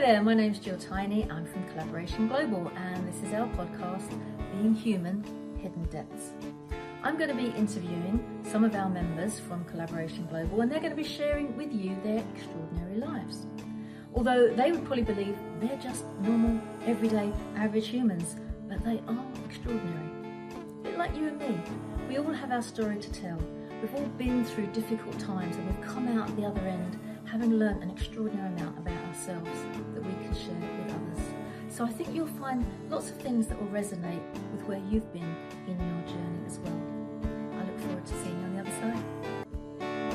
there, my name's Jill Tiny. I'm from Collaboration Global, and this is our podcast, Being Human, Hidden Depths. I'm going to be interviewing some of our members from Collaboration Global, and they're going to be sharing with you their extraordinary lives. Although they would probably believe they're just normal, everyday, average humans, but they are extraordinary. A bit like you and me. We all have our story to tell. We've all been through difficult times, and we've come out the other end having learnt an extraordinary amount about ourselves that we can share with others. So I think you'll find lots of things that will resonate with where you've been in your journey as well. I look forward to seeing you on the other side.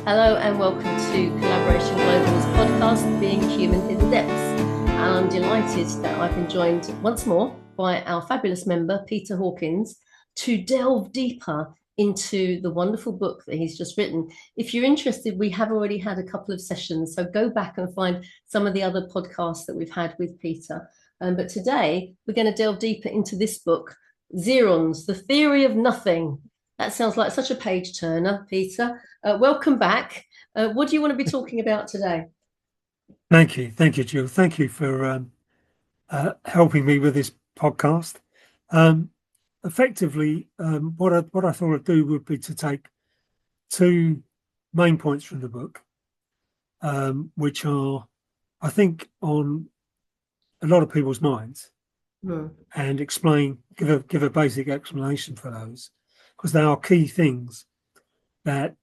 Hello and welcome to Collaboration Global's podcast, Being Human, Hidden Depths. And I'm delighted that I've been joined once more by our fabulous member, Peter Hawkins, to delve deeper into the wonderful book that he's just written. If you're interested, we have already had a couple of sessions, so go back and find some of the other podcasts that we've had with Peter. But today, we're going to delve deeper into this book, Zirons, The Theory of Nothing. That sounds like such a page turner, Peter. Welcome back. What do you want to be talking about today? Thank you, Jill. Thank you for helping me with this podcast. Effectively, what I thought I'd do would be to take two main points from the book, which are, I think, on a lot of people's minds, and give a basic explanation for those, because they are key things that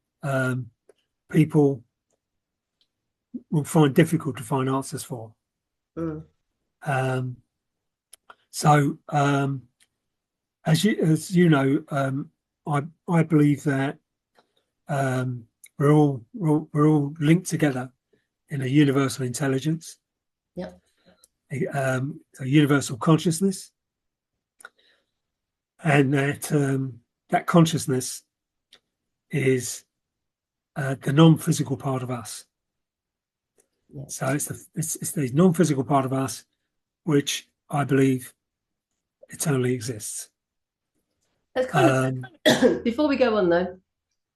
people will find difficult to find answers for. As you know, I believe that we're all linked together in a universal intelligence, a universal consciousness, and that consciousness is the non-physical part of us. So it's the non-physical part of us which I believe eternally exists. That's kind of, before we go on though,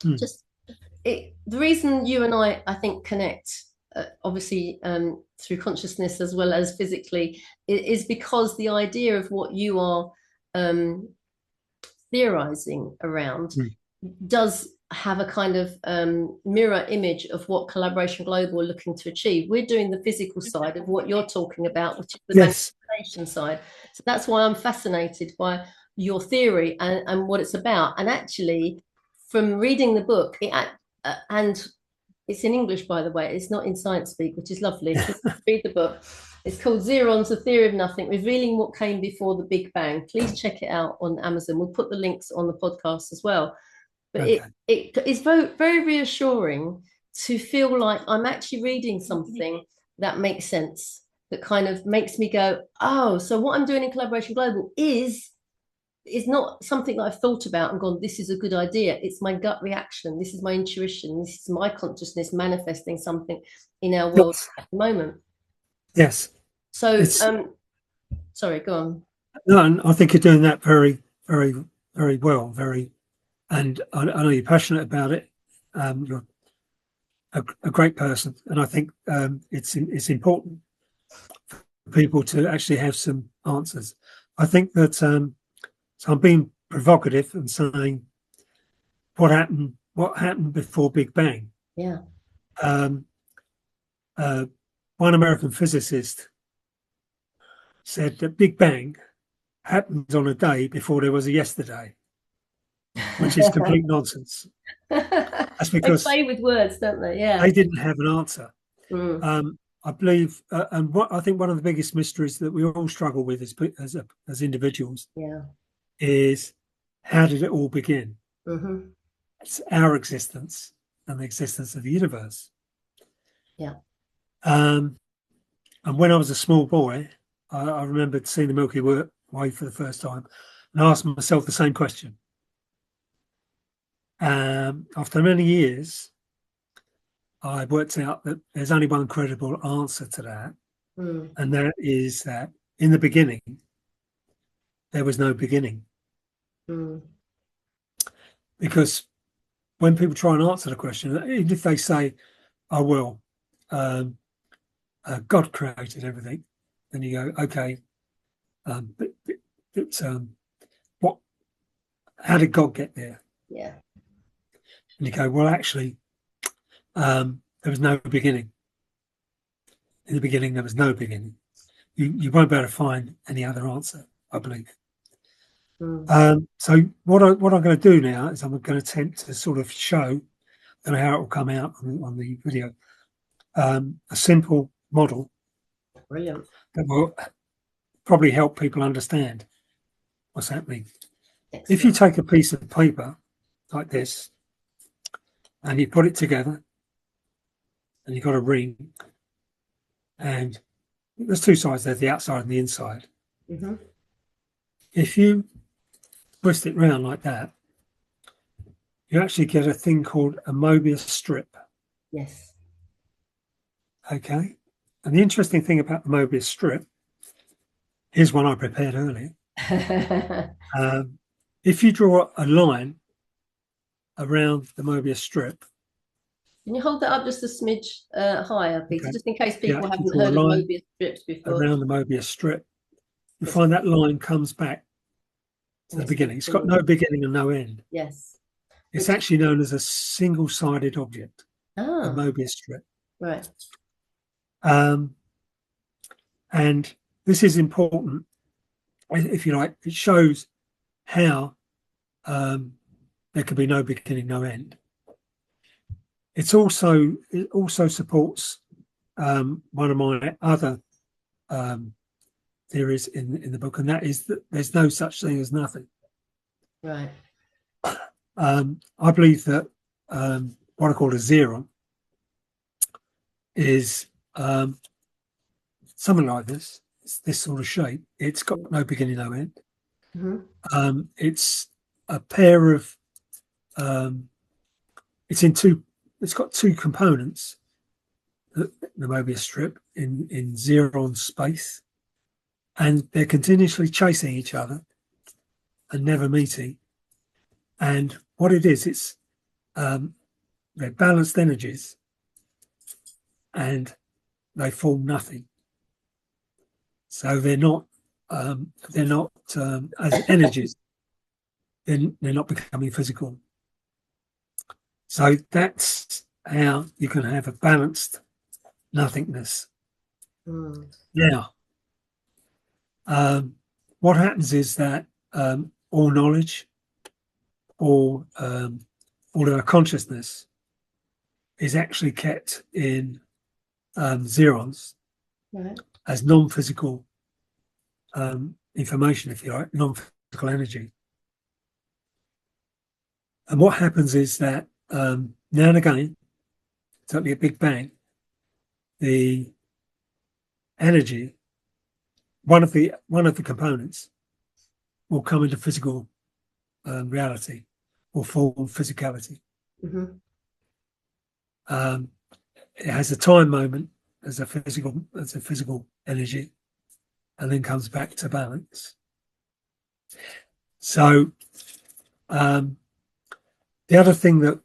the reason you and I think connect, obviously through consciousness as well as physically, is because the idea of what you are theorizing around does have a kind of mirror image of what Collaboration Global are looking to achieve. We're doing the physical side of what you're talking about, which is the manifestation side. So that's why I'm fascinated by your theory and what it's about. And actually, from reading the book, and it's in English, by the way, it's not in science speak, which is lovely. Just read the book. It's called Zirons, The Theory of Nothing, Revealing What Came Before the Big Bang. Please check it out on Amazon. We'll put the links on the podcast as well. But it is very, very reassuring to feel like I'm actually reading something that makes sense, that kind of makes me go, oh, so what I'm doing in Collaboration Global is not something that I've thought about and gone, this is a good idea. It's my gut reaction. This is my intuition. This is my consciousness manifesting something in our world at the moment. Yes. So, sorry, go on. No, I think you're doing that very, very, very well. And I know you're passionate about it. You're a great person. And I think it's important for people to actually have some answers. I think that, so I'm being provocative and saying what happened before Big Bang. Yeah. One American physicist said that Big Bang happened on a day before there was a yesterday, which is complete nonsense. That's because they play with words, don't they? Yeah. They didn't have an answer. I believe, and what I think one of the biggest mysteries that we all struggle with as individuals, is how did it all begin? It's our existence and the existence of the universe. Yeah. And when I was a small boy, I remembered seeing the Milky Way for the first time and asked myself the same question. After many years, I worked out that there's only one credible answer to that, and that is that in the beginning, there was no beginning. Because when people try and answer the question, even if they say, oh, well, God created everything, and you go, okay, what? How did God get there? Yeah. And you go, well, actually, there was no beginning. In the beginning, there was no beginning. You won't be able to find any other answer, I believe. So what I'm going to do now is I'm going to attempt to sort of show, I don't know how it will come out on the video, a simple model. Brilliant. That will probably help people understand what's happening. Excellent. If you take a piece of paper like this and you put it together and you've got a ring, and there's two sides, there's the outside and the inside. If you twist it round like that, you actually get a thing called a Mobius strip. Yes. Okay. And the interesting thing about the Mobius strip, here's one I prepared earlier. If you draw a line around the Mobius strip. Can you hold that up just a smidge higher, Peter, Okay. just in case people haven't draw a heard of line Mobius strips before? around the Mobius strip, you find that line comes back to the beginning. It's got no beginning and no end. Yes. It's actually known as a single-sided object, a Mobius strip. Right. And this is important, if you like. It shows how there can be no beginning, no end. It also supports one of my other theories in the book, and that is that there's no such thing as nothing. Right. I believe that what I call a Ziron is something like this. It's this sort of shape. It's got no beginning, no end. It's a pair of it's got two components, the Mobius strip in Ziron space, and they're continuously chasing each other and never meeting. And what it is, it's they're balanced energies, and they form nothing. So they're not as energies. They're not becoming physical. So that's how you can have a balanced nothingness. Now, what happens is that all knowledge, all of our consciousness is actually kept in Zirons as non-physical information, if you like, non-physical energy. And what happens is that now and again, certainly a big bang, the energy, one of the components, will come into physical reality or form physicality. It has a time moment as a physical energy, and then comes back to balance. So the other thing that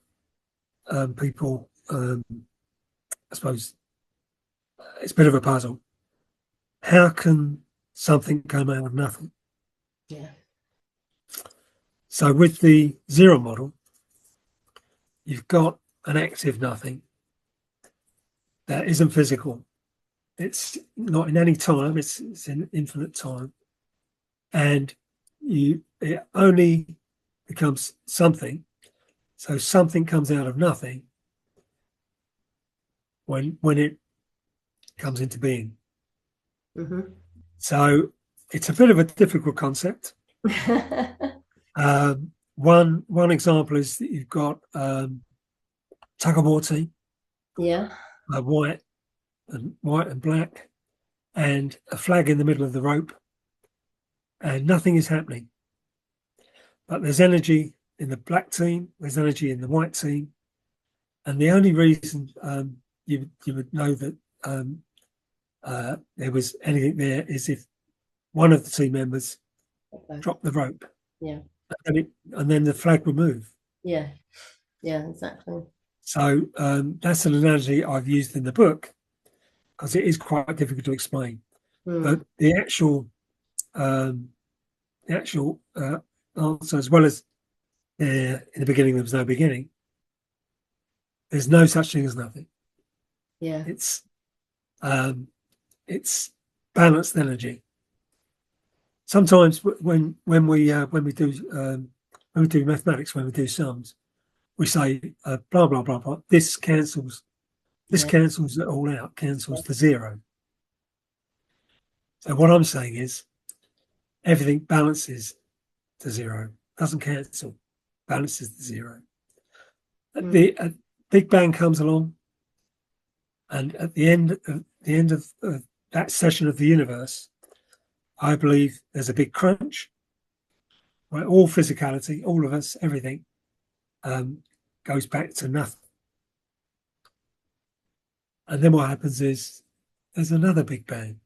people, I suppose, it's a bit of a puzzle. How can something come out of nothing? Yeah. So with the zero model, you've got an active nothing that isn't physical. It's not in any time. It's in infinite time, and it only becomes something. So something comes out of nothing when it comes into being. So it's a bit of a difficult concept. One example is that you've got tug of war team. Yeah. White and black, and a flag in the middle of the rope, and nothing is happening. But there's energy in the black team, there's energy in the white team, and the only reason you would know that there was anything there is if one of the team members dropped the rope. Yeah. And then the flag would move. Yeah. Yeah, exactly. So that's an analogy I've used in the book because it is quite difficult to explain. But the actual answer, as well as in the beginning there was no beginning, there's no such thing as nothing. Yeah. It's balanced energy. Sometimes when we do mathematics, when we do sums, we say blah blah blah blah. This cancels it all out, cancels to zero. So what I'm saying is everything balances to zero, doesn't cancel, balances to zero. The Big Bang comes along, and at the end of that session of the universe, I believe there's a big crunch, where all physicality, all of us, everything, goes back to nothing. And then what happens is there's another Big Bang.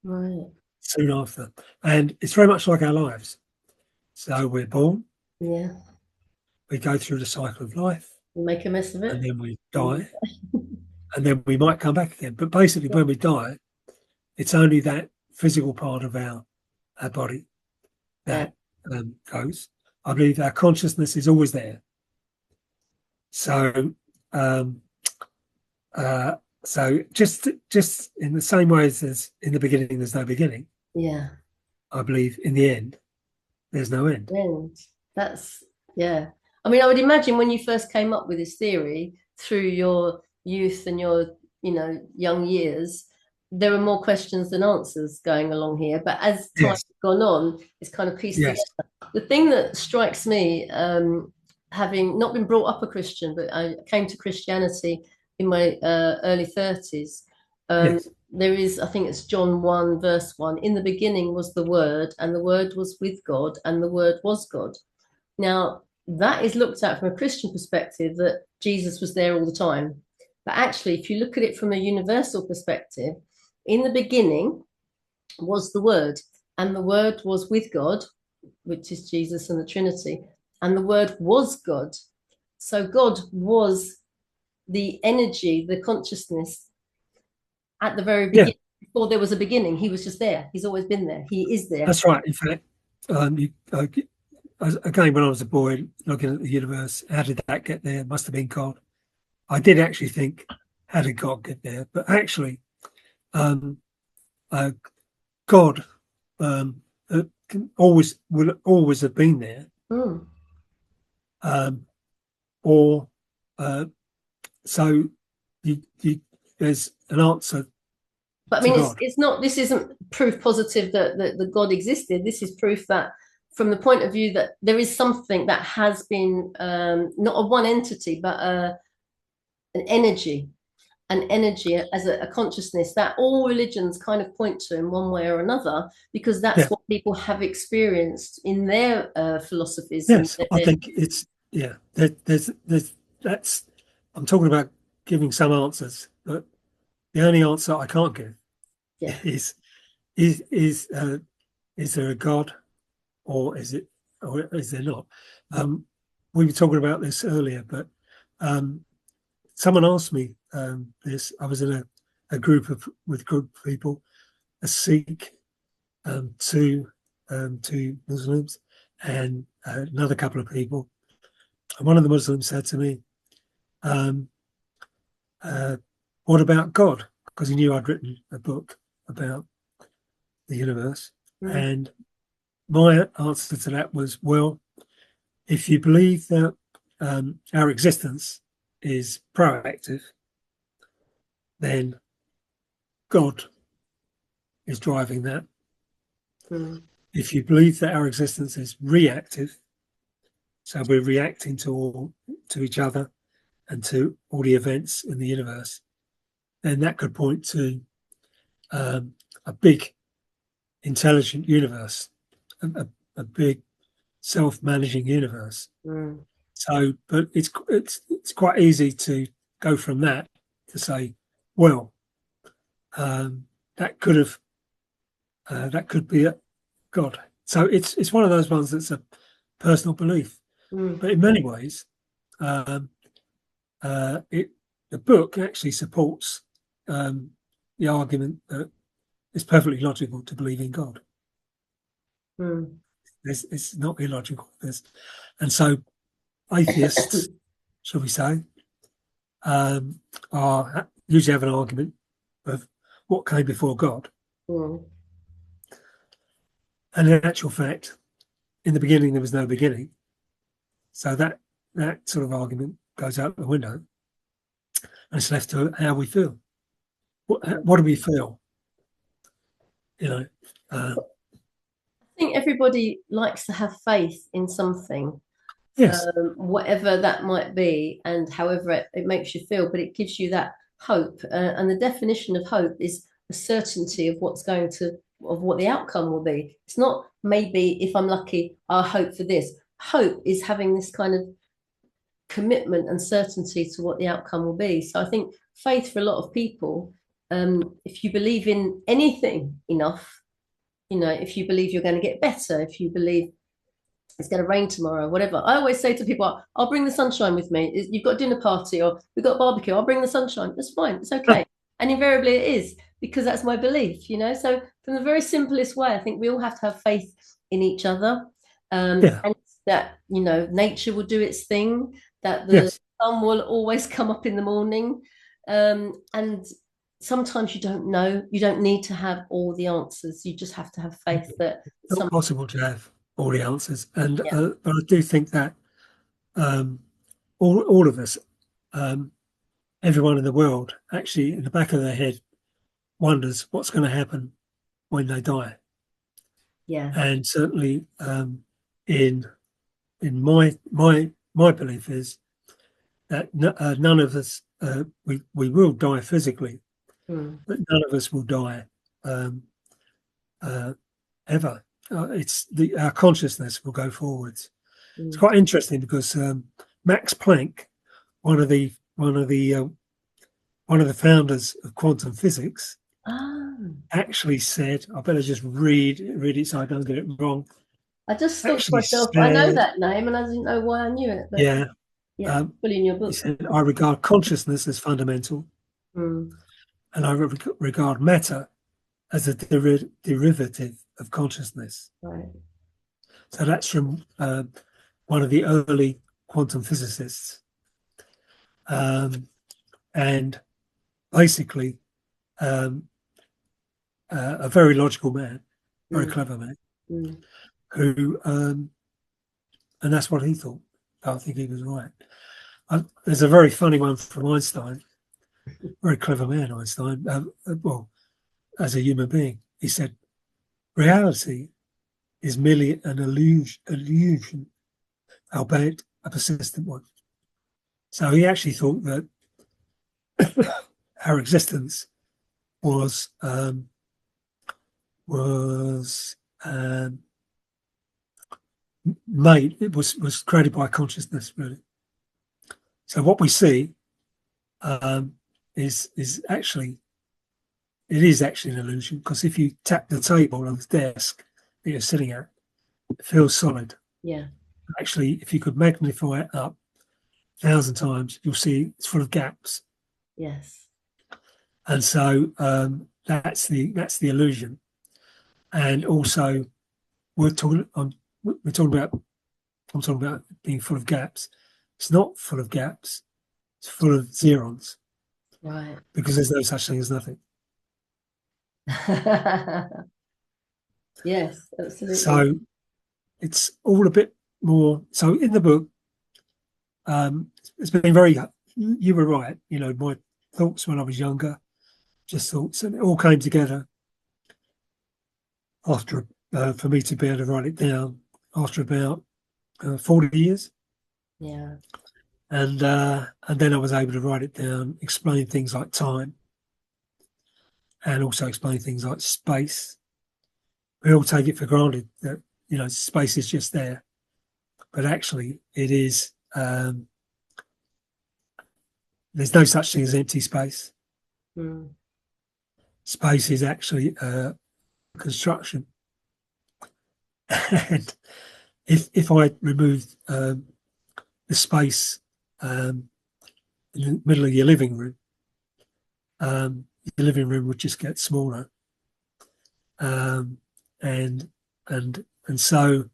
Right. Soon after. And it's very much like our lives. So we're born. Yeah. We go through the cycle of life. We make a mess of it. And then we die. And then we might come back again. But basically, when we die, it's only that physical part of our body that goes. I believe our consciousness is always there. So just in the same way as in the beginning there's no beginning. Yeah. I believe in the end there's no end. That's I mean, I would imagine when you first came up with this theory through your youth and your young years, there were more questions than answers going along here. But as time has gone on, it's kind of pieced together. The thing that strikes me, having not been brought up a Christian, but I came to Christianity in my early 30s. There is, I think it's John 1 verse 1, in the beginning was the Word, and the Word was with God, and the Word was God. Now, that is looked at from a Christian perspective, that Jesus was there all the time. But actually, if you look at it from a universal perspective, in the beginning was the Word, and the Word was with God, which is Jesus and the Trinity, and the Word was God. So God was the energy, the consciousness at the very beginning. Before there was a beginning, he was just there. He's always been there. He is there. That's right. In fact, again, when I was a boy looking at the universe, how did that get there? It must have been God. I did actually think, how did God get there? But actually, God will always have been there. So there's an answer. But I mean, it's not. This isn't proof positive that God existed. This is proof that, from the point of view that there is something that has been not a one entity, but an energy as a consciousness that all religions kind of point to in one way or another, because that's what people have experienced in their philosophies. Yes, I think it's that's. I'm talking about giving some answers, but the only answer I can't give is there a God, or is there not? We were talking about this earlier, but someone asked me this. I was in a group with people, a Sikh, two Muslims, and another couple of people. And one of the Muslims said to me, what about God? Because he knew I'd written a book about the universe. And my answer to that was, well, if you believe that our existence is proactive, then God is driving that. If you believe that our existence is reactive, so we're reacting to each other and to all the events in the universe, then that could point to a big intelligent universe, a big self-managing universe. So, but it's quite easy to go from that to say, well, that could be a God. So it's one of those ones that's a personal belief. But in many ways, the book actually supports the argument that it's perfectly logical to believe in God. Mm. It's not illogical. And so atheists, shall we say, are usually have an argument of what came before God. Mm. And in actual fact, in the beginning, there was no beginning. So that sort of argument goes out the window. And it's left to how we feel. What do we feel? You know, I think everybody likes to have faith in something, yes, whatever that might be, and however it makes you feel, but it gives you that hope. And the definition of hope is a certainty of of what the outcome will be. It's not maybe if I'm lucky, I'll hope for this. Hope is having this kind of commitment and certainty to what the outcome will be. So I think faith for a lot of people, if you believe in anything enough, if you believe you're going to get better, if you believe it's going to rain tomorrow, whatever. I always say to people, I'll bring the sunshine with me. You've got a dinner party or we've got a barbecue, I'll bring the sunshine. That's fine. It's okay. And invariably it is, because that's my belief, So from the very simplest way, I think we all have to have faith in each other. And that, nature will do its thing, that the sun will always come up in the morning. And sometimes you don't know, you don't need to have all the answers. You just have to have faith that it's not possible to have all the answers. And but I do think that all of us, everyone in the world, actually in the back of their head wonders what's going to happen when they die. Yeah. And certainly in my belief is that none of us we will die physically, but none of us will die ever. It's our consciousness will go forwards. It's quite interesting because Max Planck, one of the founders of quantum physics, actually said, I better just read it so I don't get it wrong. I just thought to myself, I know that name and I didn't know why I knew it. But fully in your book. He said, I regard consciousness as fundamental, and I regard matter as a derivative of consciousness. Right. So that's from one of the early quantum physicists. And basically a very logical man, very clever man, who, and that's what he thought. I think he was right. There's a very funny one from Einstein, very clever man, Einstein, well, as a human being. He said, reality is merely an illusion, albeit a persistent one. So he actually thought that our existence was made. It was created by consciousness, really. So what we see is actually an illusion, because if you tap the table on the desk that you're sitting at, it feels solid. Yeah. Actually, if you could magnify it up 1,000 times, you'll see it's full of gaps. Yes. And so that's the illusion. And also, I'm talking about being full of gaps. It's not full of gaps. It's full of zirons. Right. Because there's no such thing as nothing. Yes, absolutely. So it's all a bit more. So in the book, it's been very. You were right. My thoughts when I was younger, just thoughts, and it all came together after for me to be able to write it down after about 40 years. Yeah. And then I was able to write it down, explain things like time, and also explain things like space. We all take it for granted that space is just there, but actually it is. There's no such thing as empty space. Space is actually construction, and if I removed the space in the middle of your living room would just get smaller. and so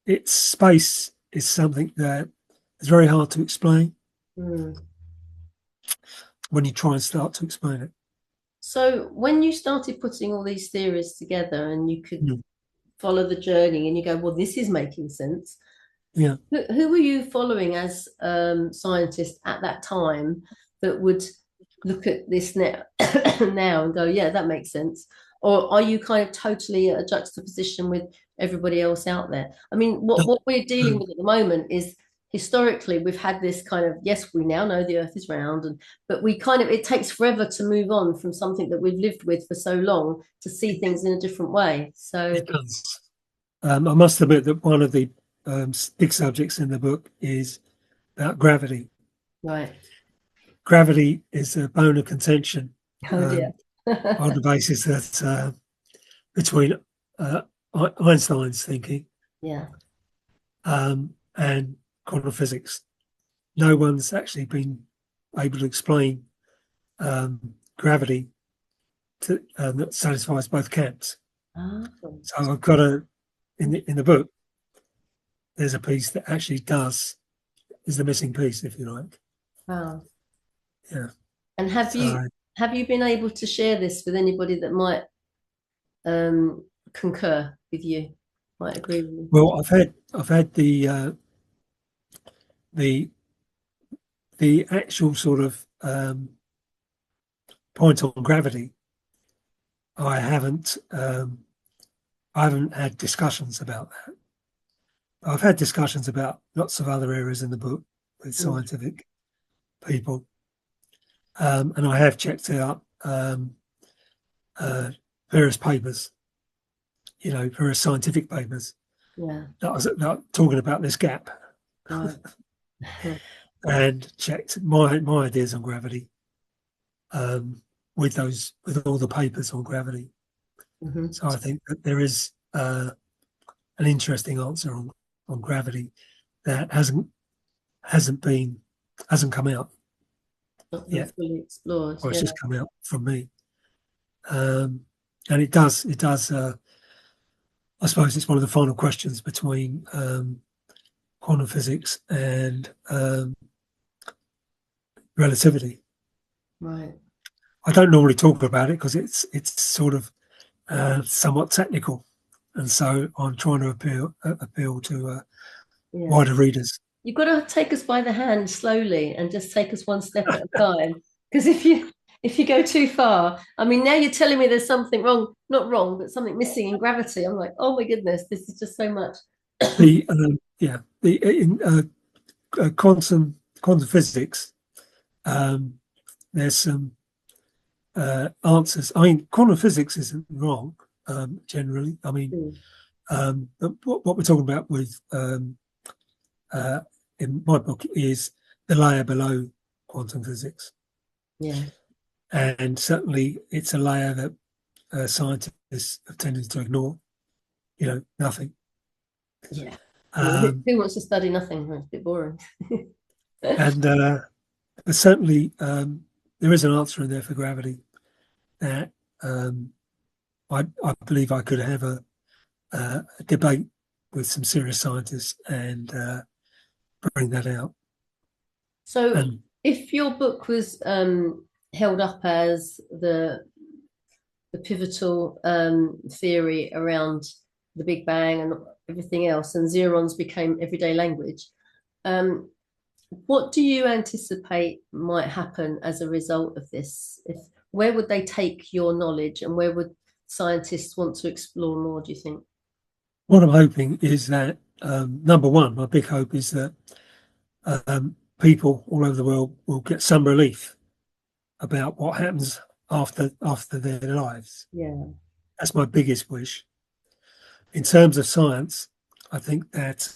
its space is something that is very hard to explain when you try and start to explain it. So when you started putting all these theories together and you could follow the journey and you go, well, this is making sense. Yeah. Who were you following as scientists at that time that would look at this now and go, yeah, that makes sense? Or are you kind of totally at a juxtaposition with everybody else out there? I mean, what we're dealing with at the moment is, historically, we've had this kind of, yes, we now know the Earth is round, but we kind of, it takes forever to move on from something that we've lived with for so long to see things in a different way. So it does. I must admit that one of the big subjects in the book is about gravity. Right. Gravity is a bone of contention Oh dear. on the basis that between Einstein's thinking and quantum physics, no one's actually been able to explain gravity that satisfies both camps. So I've got in the book, there's a piece that actually is the missing piece, if you like. Wow. Yeah. And have you been able to share this with anybody that might concur with you, might agree with you? Well, I've had the actual sort of point on gravity. I haven't had discussions about that. I've had discussions about lots of other areas in the book with scientific people, and I have checked out various papers, various scientific papers that was talking about this gap, and checked my ideas on gravity with all the papers on gravity. So I think that there is an interesting answer on gravity that hasn't come out yet. Fully explored. Or it's just come out from me. And it does. I suppose it's one of the final questions between quantum physics and relativity. Right. I don't normally talk about it because it's sort of somewhat technical, and so I'm trying to appeal to wider readers. You've got to take us by the hand slowly and just take us one step at a time. Because if you go too far, I mean, now you're telling me there's something wrong, not wrong, but something missing in gravity. I'm like, oh my goodness, this is just so much. Quantum physics, there's some answers. I mean, quantum physics isn't wrong generally. I mean, but what we're talking about with in my book is the layer below quantum physics. Yeah. And certainly it's a layer that scientists have tended to ignore. Nothing. Yeah. Who wants to study nothing? It's a bit boring. And certainly there is an answer in there for gravity that I believe I could have a debate with some serious scientists and bring that out. So if your book was held up as the pivotal theory around the Big Bang and everything else, and Zirons became everyday language, what do you anticipate might happen as a result of this? Where would they take your knowledge, and where would scientists want to explore more, do you think? What I'm hoping is that, number one, my big hope is that people all over the world will get some relief about what happens after their lives. Yeah. That's my biggest wish. In terms of science, I think that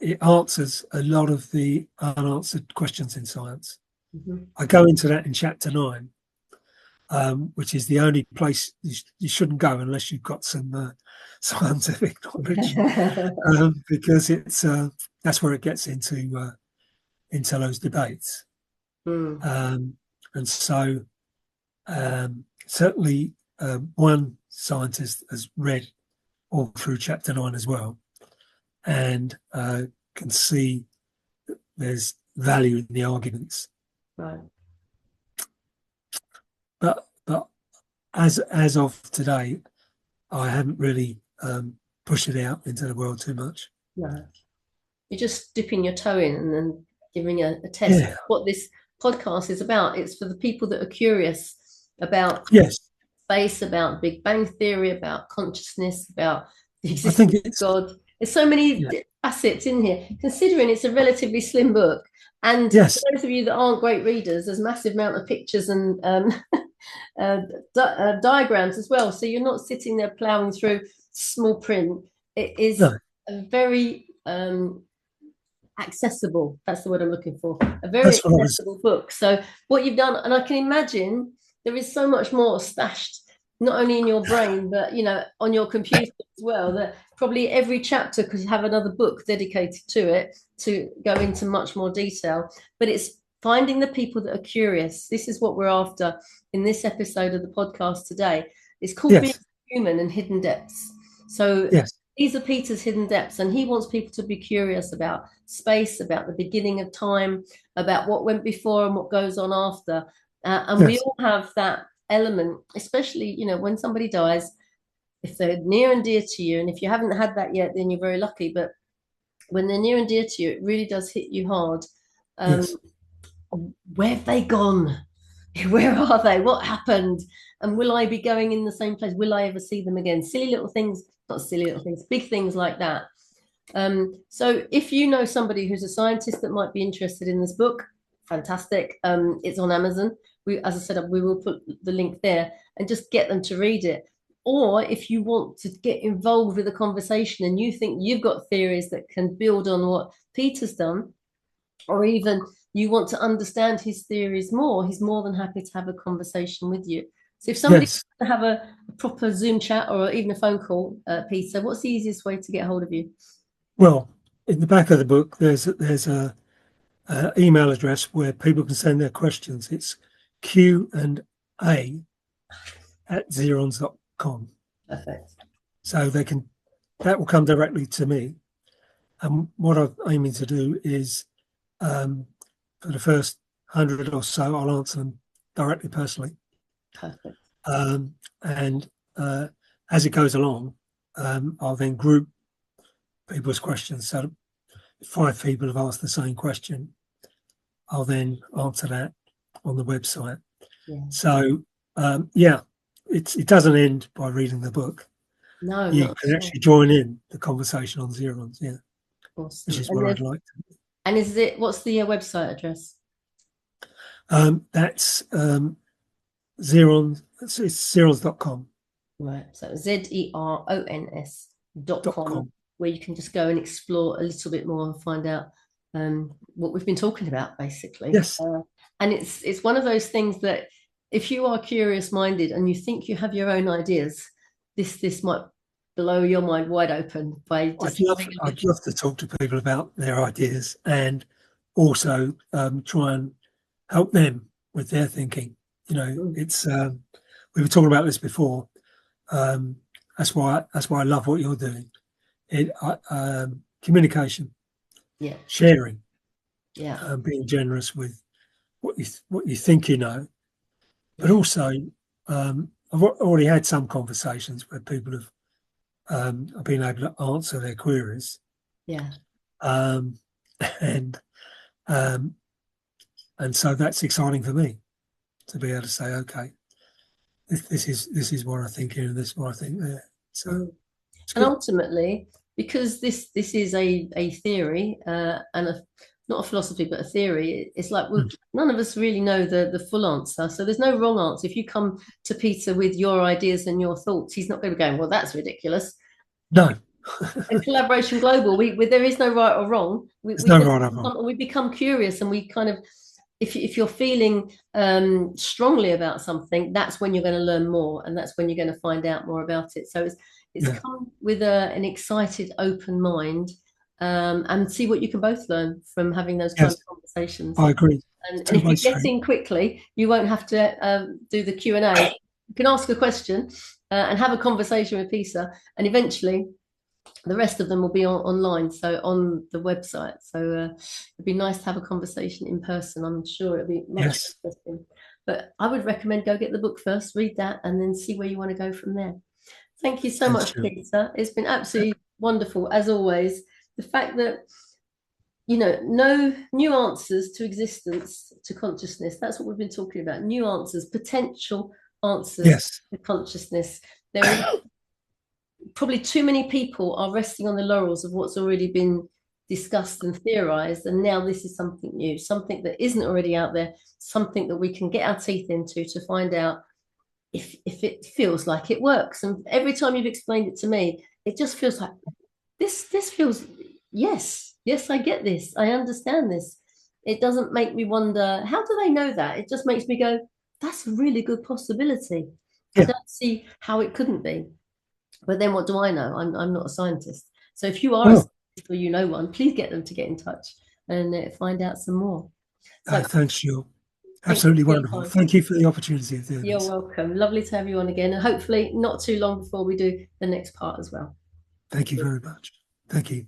it answers a lot of the unanswered questions in science. I go into that in chapter 9, which is the only place you shouldn't go unless you've got some scientific knowledge, because that's where it gets into those debates. And so Certainly, one scientist has read all through chapter 9 as well, and can see that there's value in the arguments. Right. But as of today, I haven't really pushed it out into the world too much. No, you're just dipping your toe in and then giving a test. Yeah. What this podcast is about, it's for the people that are curious about Yes. space, about Big Bang Theory, about consciousness, about the I existence think of God. There's so many facets in here, considering it's a relatively slim book. And yes, for those of you that aren't great readers, there's a massive amount of pictures and diagrams as well. So you're not sitting there plowing through small print. It is a very accessible, that's the word I'm looking for, a very accessible book. So what you've done, and I can imagine there is so much more stashed, not only in your brain, but, you know, on your computer as well, that probably every chapter could have another book dedicated to it to go into much more detail. But it's finding the people that are curious. This is what we're after in this episode of the podcast today. It's called Being Human and Hidden Depths. So these are Peter's hidden depths, and he wants people to be curious about space, about the beginning of time, about what went before and what goes on after. And we all have that element, especially, you know, when somebody dies, if they're near and dear to you, and if you haven't had that yet, then you're very lucky. But when they're near and dear to you, it really does hit you hard. Where have they gone? Where are they? What happened? And will I be going in the same place? Will I ever see them again? Silly little things, not silly little things, big things like that. So if you know somebody who's a scientist that might be interested in this book, fantastic. It's on Amazon. As I said, we will put the link there and just get them to read it. Or if you want to get involved with the conversation and you think you've got theories that can build on what Peter's done, or even you want to understand his theories more, he's more than happy to have a conversation with you. So if somebody wants to have a proper Zoom chat or even a phone call, Peter, what's the easiest way to get hold of you? Well, in the back of the book, there's a email address where people can send their questions. It's Q&A@Zirons.com. Perfect. So that will come directly to me. And what I'm aiming to do is, for the first 100 or so, I'll answer them directly, personally. Perfect. And as it goes along, I'll then group people's questions. So if 5 people have asked the same question, I'll then answer that on the website. So it doesn't end by reading the book. No, you can actually join in the conversation on Zirons. Awesome. Which is what I'd like to do. And what's the website address? That's Zirons. It's Zirons.com. Right. So ZERONS.com, where you can just go and explore a little bit more and find out what we've been talking about, basically. Yes. And it's one of those things that if you are curious minded and you think you have your own ideas, this might blow your mind wide open by just I'd love to talk to people about their ideas and also try and help them with their thinking. You know, it's we were talking about this before. That's why I love what you're doing. Communication, sharing, being generous with what you think you know, but also I've already had some conversations where people have been able to answer their queries, and so that's exciting for me to be able to say, okay, this is what I think here and this is what I think there. So, and ultimately, because this is a theory and not a philosophy but a theory, it's like none of us really know the full answer. So there's no wrong answer. If you come to Peter with your ideas and your thoughts, he's not going to be going, well, that's ridiculous. No. In Collaboration Global, there is no right or wrong. There's no right or wrong. We become curious, and we kind of, if you're feeling strongly about something, that's when you're going to learn more, and that's when you're going to find out more about it. So it's come with an excited, open mind, and see what you can both learn from having those kind of conversations. I agree. And if you get in quickly, you won't have to do the Q&A. You can ask a question and have a conversation with Pisa, and eventually the rest of them will be online, so on the website. So it'd be nice to have a conversation in person. I'm sure it'd be much interesting. But I would recommend go get the book first, read that, and then see where you want to go from there. Thank you so much, Peter. It's been absolutely wonderful, as always. The fact that, you know, no new answers to existence, to consciousness. That's what we've been talking about. New answers, potential answers to consciousness. There are probably too many people are resting on the laurels of what's already been discussed and theorized. And now this is something new, something that isn't already out there, something that we can get our teeth into to find out if it feels like it works. And every time you've explained it to me, it just feels like this feels, yes, I get this. I understand this. It doesn't make me wonder, how do they know that? It just makes me go, that's a really good possibility. I don't see how it couldn't be. But then what do I know? I'm not a scientist. So if you are a scientist or you know one, please get them to get in touch and find out some more. So, thanks, Jill. Absolutely wonderful. Thank you for the opportunity of doing this. You're welcome. Lovely to have you on again. And hopefully not too long before we do the next part as well. Thank you very much. Thank you.